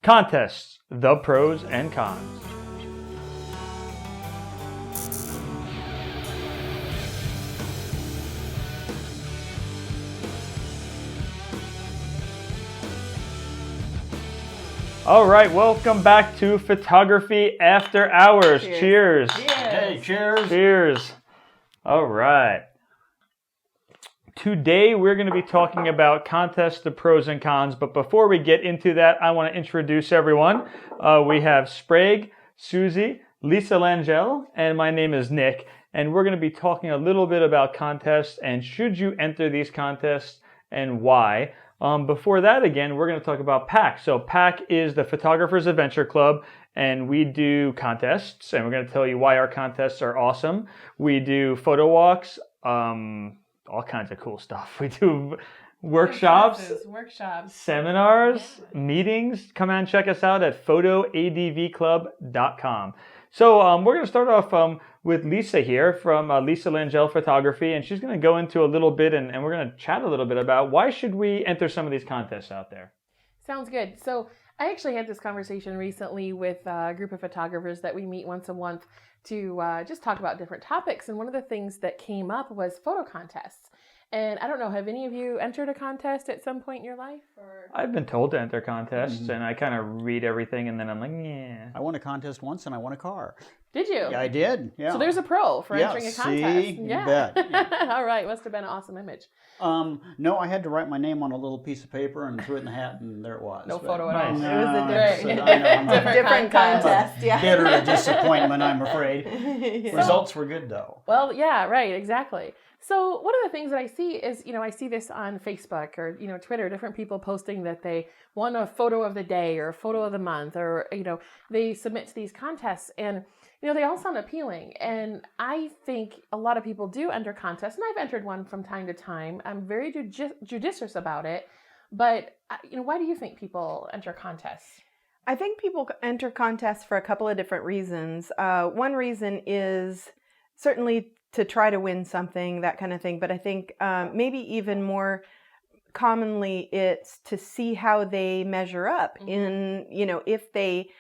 Contests, the pros and cons. All right, welcome back to Photography After Hours. Cheers. Hey, cheers. Cheers. All right. Today we're going to be talking about contests, the pros and cons. But before we get into that, I want to introduce everyone. We have Sprague, Susie, Lisa Langell, and my name is Nick. And we're going to be talking a little bit about contests and should you enter these contests and why. Before that, again, we're going to talk about PAC. So PAC is the Photographers Adventure Club, and we do contests, and we're going to tell you why our contests are awesome. We do photo walks, all kinds of cool stuff. We do workshops, seminars, meetings. Come and check us out at photoadvclub.com. So we're going to start off with Lisa here from Lisa Langell Photography, and she's going to go into a little bit, and we're going to chat a little bit about why should we enter some of these contests out there. Sounds good. So I actually had this conversation recently with a group of photographers that we meet once a month to just talk about different topics. And one of the things that came up was photo contests. And I don't know, have any of you entered a contest at some point in your life? Or? I've been told to enter contests, and I kind of read everything, and then I'm like, yeah. I won a contest once, and I won a car. Did you? Yeah, I did. Yeah. So there's a pro for entering a contest. See? You bet. Yeah. All right, must have been an awesome image. No, I had to write my name on a little piece of paper and threw it in the hat, and there it was. No photo at all. No, It was a different contest. Yeah. Bitter disappointment, I'm afraid. Results were good, though. Well, yeah, right, exactly. So one of the things that I see is, I see this on Facebook or, Twitter, different people posting that they won a photo of the day or a photo of the month or, they submit to these contests and, they all sound appealing. And I think a lot of people do enter contests, and I've entered one from time to time. I'm very judicious about it. But, why do you think people enter contests? I think people enter contests for a couple of different reasons. One reason is certainly to try to win something, that kind of thing. But I think maybe even more commonly it's to see how they measure up in, if they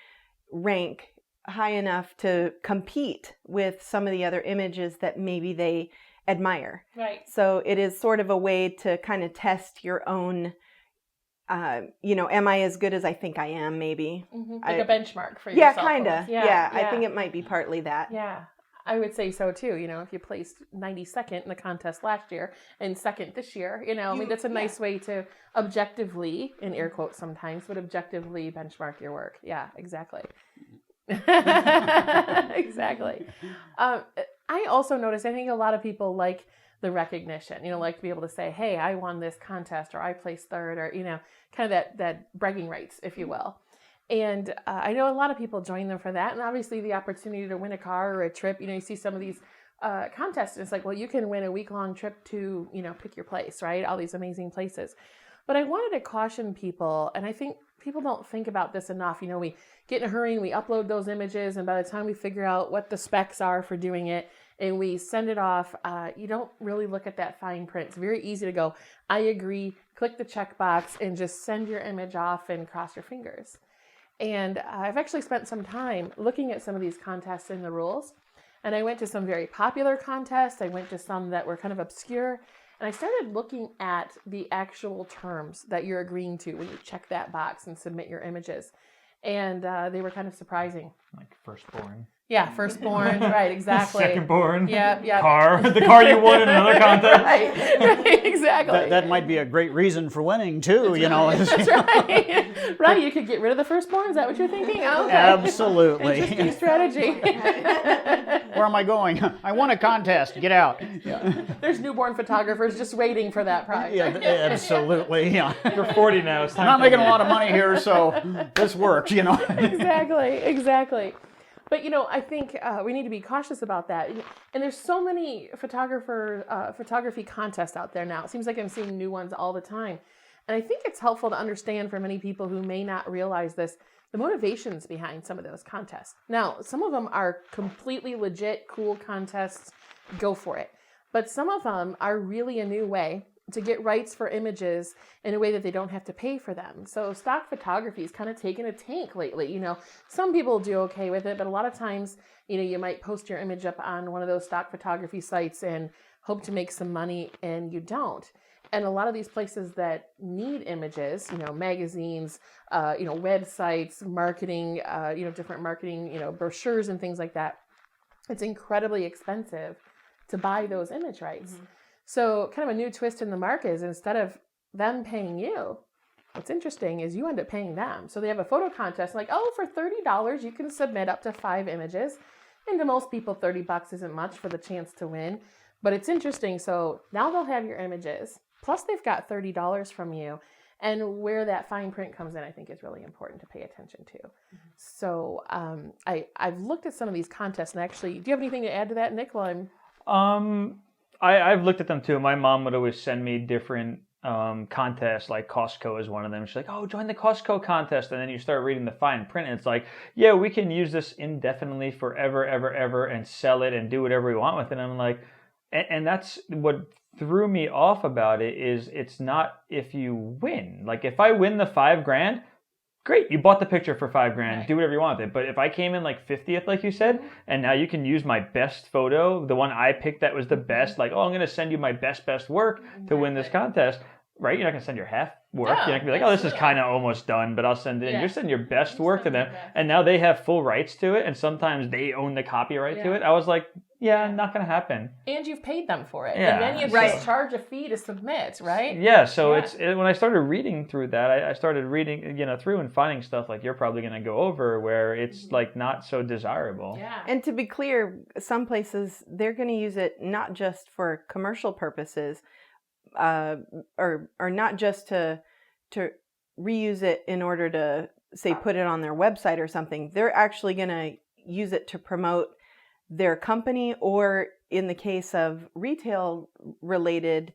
rank high enough to compete with some of the other images that maybe they admire. Right. So it is sort of a way to kind of test your own, am I as good as I think I am, maybe? Like a benchmark for yourself. Yeah, kind of. Yeah, I think it might be partly that. Yeah. I would say so too. If you placed 92nd in the contest last year and second this year, that's a nice way to objectively, in air quotes sometimes, but objectively benchmark your work. Yeah, exactly. Exactly. I also noticed, I think a lot of people like the recognition, like to be able to say, hey, I won this contest or I placed third or, kind of that bragging rights, if you will. And I know a lot of people join them for that. And obviously the opportunity to win a car or a trip, you see some of these contests. And it's like, well, you can win a week-long trip to, pick your place, right? All these amazing places. But I wanted to caution people, and I think people don't think about this enough. We get in a hurry and we upload those images. And by the time we figure out what the specs are for doing it and we send it off, you don't really look at that fine print. It's very easy to go, I agree, click the checkbox and just send your image off and cross your fingers. And I've actually spent some time looking at some of these contests and the rules. And I went to some very popular contests. I went to some that were kind of obscure. And I started looking at the actual terms that you're agreeing to when you check that box and submit your images. And they were kind of surprising. Like firstborn. Yeah, firstborn, right, exactly. Secondborn. Yeah. Car. The car you won in another contest. right, exactly. That might be a great reason for winning, too, That's right. Right, you could get rid of the firstborn. Is that what you're thinking? Oh, okay. Absolutely. Interesting strategy. Where am I going? I won a contest. Get out. Yeah. There's newborn photographers just waiting for that prize. Yeah, absolutely. Yeah. You're 40 now. It's time I'm not making a lot of money here, so this works, Exactly. But, I think we need to be cautious about that. And there's so many photography contests out there now. It seems like I'm seeing new ones all the time. And I think it's helpful to understand for many people who may not realize this, the motivations behind some of those contests. Now, some of them are completely legit, cool contests. Go for it. But some of them are really a new way to get rights for images in a way that they don't have to pay for them. So stock photography is kind of taken a tank lately. You know, some people do okay with it, but a lot of times, you know, you might post your image up on one of those stock photography sites and hope to make some money, and you don't. And a lot of these places that need images, you know, magazines, you know, websites, marketing, you know, different marketing, you know, brochures and things like that, it's incredibly expensive to buy those image rights. Mm-hmm. So kind of a new twist in the market is instead of them paying you, what's interesting is you end up paying them. So they have a photo contest like, oh, for $30, you can submit up to 5 images. And to most people, $30 isn't much for the chance to win. But it's interesting. So now they'll have your images. Plus they've got $30 from you. And where that fine print comes in, I think is really important to pay attention to. Mm-hmm. So I've looked at some of these contests, and actually, do you have anything to add to that, Nick? While I've looked at them too. My mom would always send me different contests, like Costco is one of them. She's like, oh, join the Costco contest. And then you start reading the fine print, and it's like, yeah, we can use this indefinitely forever, ever, and sell it and do whatever we want with it. And I'm like, and that's what threw me off about it, is it's not if you win. Like if I win the $5,000, great, you bought the picture for $5,000, right. Do whatever you want with it. But if I came in like 50th, like you said, and now you can use my best photo, the one I picked that was the best, like, oh, I'm going to send you my best work to win this contest, right? You're not going to send your half work. You're not going to be like, oh, this is kind of almost done, but I'll send it in. You're sending your best work to them. And now they have full rights to it, and sometimes they own the copyright to it. I was like, not going to happen. And you've paid them for it. And then you just charge a fee to submit, right? Yeah, so it's when I started reading through that, I started reading, you know, through and finding stuff like you're probably going to go over where it's like not so desirable. Yeah. And to be clear, some places, they're going to use it not just for commercial purposes, or not just to reuse it in order to, say, put it on their website or something. They're actually going to use it to promote their company, or in the case of retail related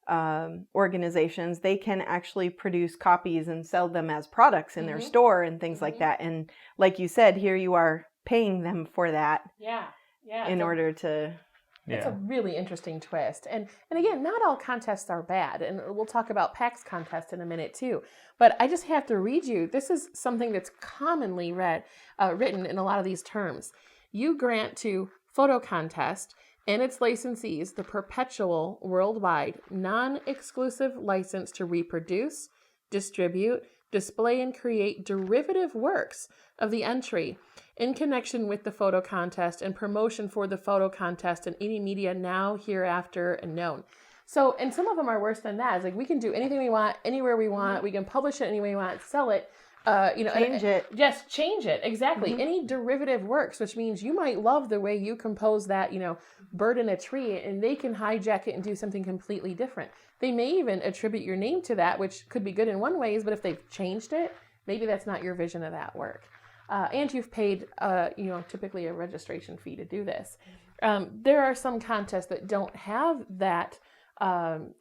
organizations, they can actually produce copies and sell them as products in their store and things like that. And like you said, here you are paying them for that in order to... It's a really interesting twist. And again, not all contests are bad. And we'll talk about PAX contest in a minute too. But I just have to read you. This is something that's commonly written in a lot of these terms. You grant to photo contest and its licensees the perpetual worldwide non-exclusive license to reproduce, distribute, display, and create derivative works of the entry in connection with the photo contest and promotion for the photo contest in any media now, hereafter, and known. So, and some of them are worse than that. It's like we can do anything we want, anywhere we want. We can publish it any way we want, sell it. Change it. Yes, change it. Exactly. Any derivative works, which means you might love the way you compose that, bird in a tree, and they can hijack it and do something completely different. They may even attribute your name to that, which could be good in one ways, but if they've changed it, maybe that's not your vision of that work. And you've paid, typically a registration fee to do this. There are some contests that don't have that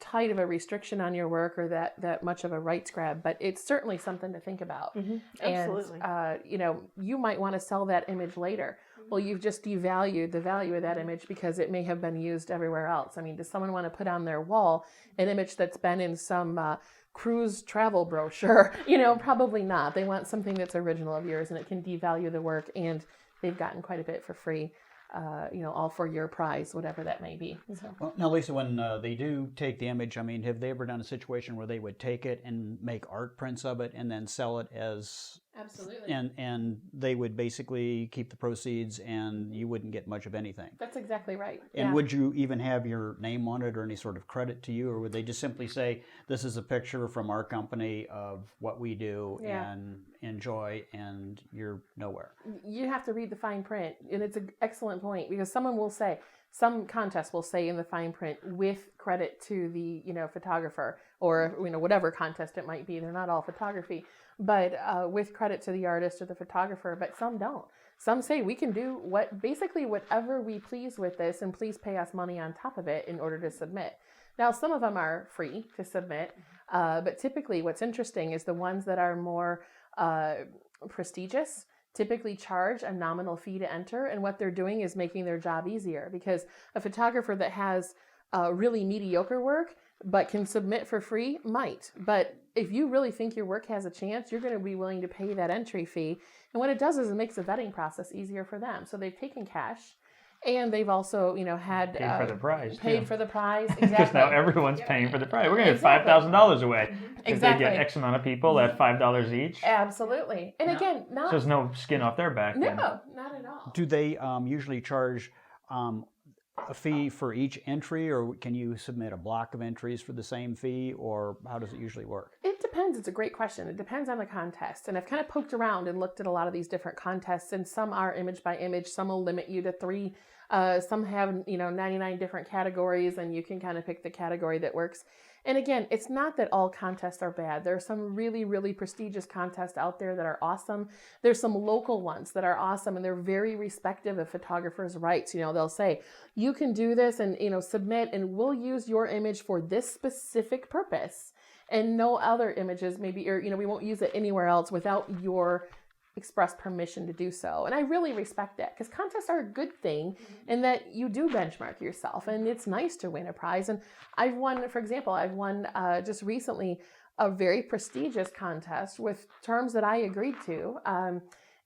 tight of a restriction on your work or that much of a rights grab, but it's certainly something to think about. Absolutely. And, you might want to sell that image later. Well, you've just devalued the value of that image because it may have been used everywhere else. I mean, does someone want to put on their wall an image that's been in some cruise travel brochure? Probably not. They want something that's original of yours, and it can devalue the work, and they've gotten quite a bit for free. All for your prize, whatever that may be. So. Well, now, Lisa, when they do take the image, I mean, have they ever done a situation where they would take it and make art prints of it and then sell it as... Absolutely. And they would basically keep the proceeds, and you wouldn't get much of anything. That's exactly right. And would you even have your name on it or any sort of credit to you, or would they just simply say, this is a picture from our company of what we do and enjoy, and you're nowhere? You have to read the fine print, and it's an excellent point, because some contests will say in the fine print with credit to the photographer, or whatever contest it might be. They're not all photography, but with credit to the artist or the photographer. But some don't. Some say we can do whatever we please with this, and please pay us money on top of it in order to submit. Now, some of them are free to submit, but typically what's interesting is the ones that are more prestigious typically charge a nominal fee to enter, and what they're doing is making their job easier, because a photographer that has really mediocre work, but can submit for free, might. But if you really think your work has a chance, you're going to be willing to pay that entry fee. And what it does is it makes the vetting process easier for them. So they've taken cash, and they've also, had paid for the prize. Paid too. for the prize, Because exactly. now everyone's paying for the prize. We're going to give Exactly. $5,000 away. If Exactly. they get X amount of people at $5 each. Absolutely. And again, So there's no skin off their back. no, then. not at all. Do they usually charge a fee for each entry, or can you submit a block of entries for the same fee, or how does it usually work? It depends. It's a great question. It depends on the contest. And I've kind of poked around and looked at a lot of these different contests, and some are image by image. Some will limit you to 3. Some have, 99 different categories, and you can kind of pick the category that works. And again, it's not that all contests are bad. There are some really, really prestigious contests out there that are awesome. There's some local ones that are awesome, and they're very respective of photographers' rights. They'll say, you can do this and, submit, and we'll use your image for this specific purpose. And no other images, maybe, or, we won't use it anywhere else without your express permission to do so. And I really respect that, because contests are a good thing in that you do benchmark yourself, and it's nice to win a prize. And I've won just recently a very prestigious contest with terms that I agreed to.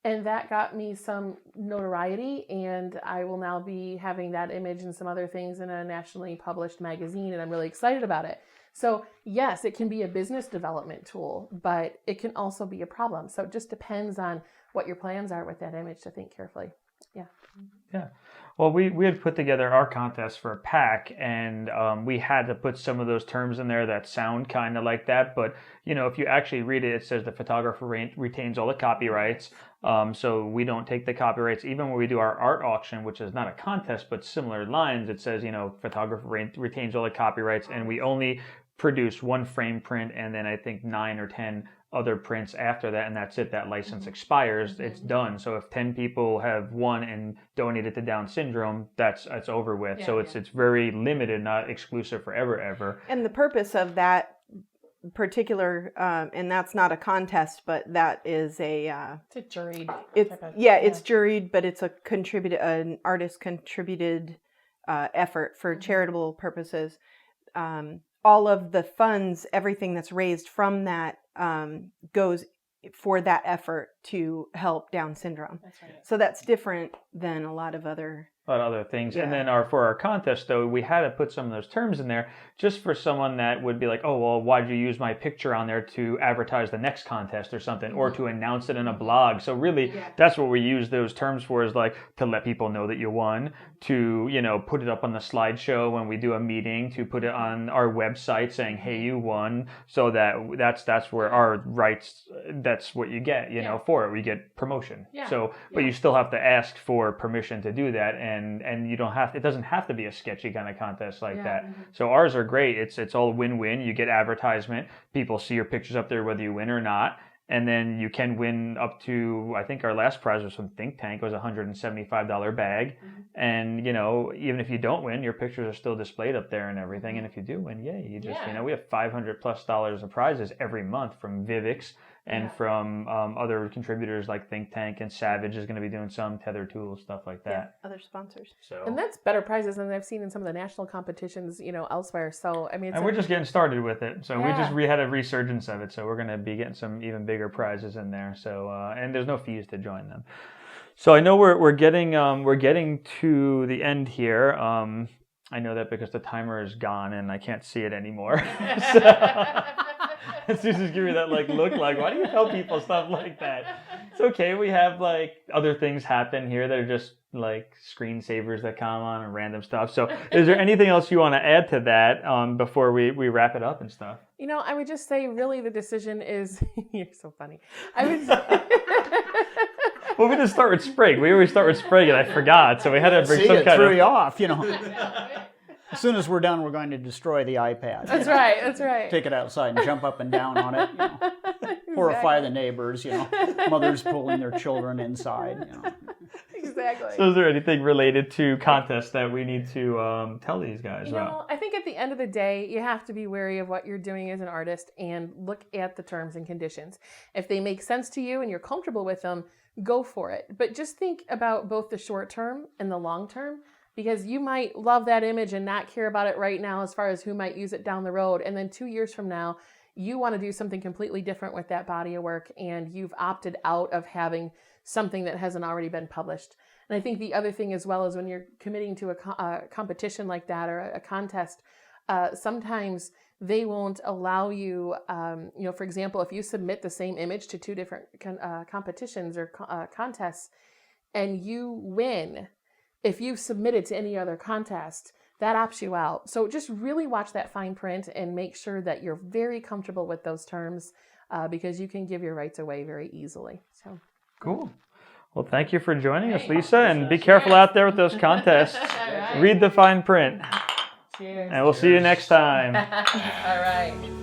And that got me some notoriety, and I will now be having that image and some other things in a nationally published magazine, and I'm really excited about it. So yes, it can be a business development tool, but it can also be a problem. So it just depends on what your plans are with that image to think carefully. Yeah. Yeah. Well, we had put together our contest for a pack, and we had to put some of those terms in there that sound kind of like that. But, if you actually read it, it says the photographer retains all the copyrights. So we don't take the copyrights. Even when we do our art auction, which is not a contest, but similar lines, it says, photographer retains all the copyrights, and we only produce one frame print, and then I think 9 or 10 other prints after that, and that's it. That license expires. It's done. So if 10 people have won and donated to Down syndrome, that's over with. Yeah, so it's very limited, not exclusive forever ever. And the purpose of that particular, and that's not a contest, but that is It's a juried. it's juried, but it's an artist contributed effort for charitable purposes. All of the funds, everything that's raised from that goes for that effort to help Down syndrome. That's right. So that's different than a lot of other things. Yeah. And then for our contest, though, we had to put some of those terms in there just for someone that would be like, oh, well, why'd you use my picture on there to advertise the next contest or something, or to announce it in a blog? So really, that's what we use those terms for, is like to let people know that you won, to, put it up on the slideshow when we do a meeting, to put it on our website saying, hey, you won. So that's where our rights, that's what you get, for it. We get promotion. Yeah. So, but you still have to ask for permission to do that. And you don't have, it doesn't have to be a sketchy kind of contest like that. So ours are great. It's all win-win. You get advertisement. People see your pictures up there whether you win or not. And then you can win up to, I think our last prize was from Think Tank. It was a $175 bag. And, even if you don't win, your pictures are still displayed up there and everything. And if you do win, yay, you just, we have $500+ of prizes every month from Vivix and from other contributors like Think Tank, and Savage is going to be doing some, Tether Tools, stuff like that. other sponsors. So, And that's better prizes than I've seen in some of the national competitions, elsewhere. So, I mean, and we're just getting started with it. So Yeah. we had a resurgence of it. So we're going to be getting some even bigger prizes in there. So, and there's no fees to join them. So I know we're getting to the end here. I know that because the timer is gone and I can't see it anymore. Susan's giving me that look why do you tell people stuff like that? It's okay. We have other things happen here that are just screensavers that come on and random stuff. So is there anything else you want to add to that before we wrap it up and stuff? I would just say really the decision is, you're so funny. I would Well, we just start with Sprague. We always start with Sprague, and I forgot. So we had to bring some it kind threw of... you off, As soon as we're done, we're going to destroy the iPad. That's right. That's right. Take it outside and jump up and down on it. Horrify the neighbors. Mothers pulling their children inside. Exactly. So is there anything related to contests that we need to tell these guys about? I think at the end of the day, you have to be wary of what you're doing as an artist and look at the terms and conditions. If they make sense to you and you're comfortable with them, go for it. But just think about both the short term and the long term. because you might love that image and not care about it right now as far as who might use it down the road. And then 2 years from now, you want to do something completely different with that body of work, and you've opted out of having something that hasn't already been published. And I think the other thing as well is when you're committing to a competition like that or a contest, sometimes they won't allow you, for example, if you submit the same image to 2 different competitions or contests and you win, if you submit it to any other contest, that opts you out. So just really watch that fine print and make sure that you're very comfortable with those terms, because you can give your rights away very easily. So cool. Well, thank you for joining us, Lisa, and be careful out there with those contests. Read the fine print. Cheers. And we'll see you next time. All right.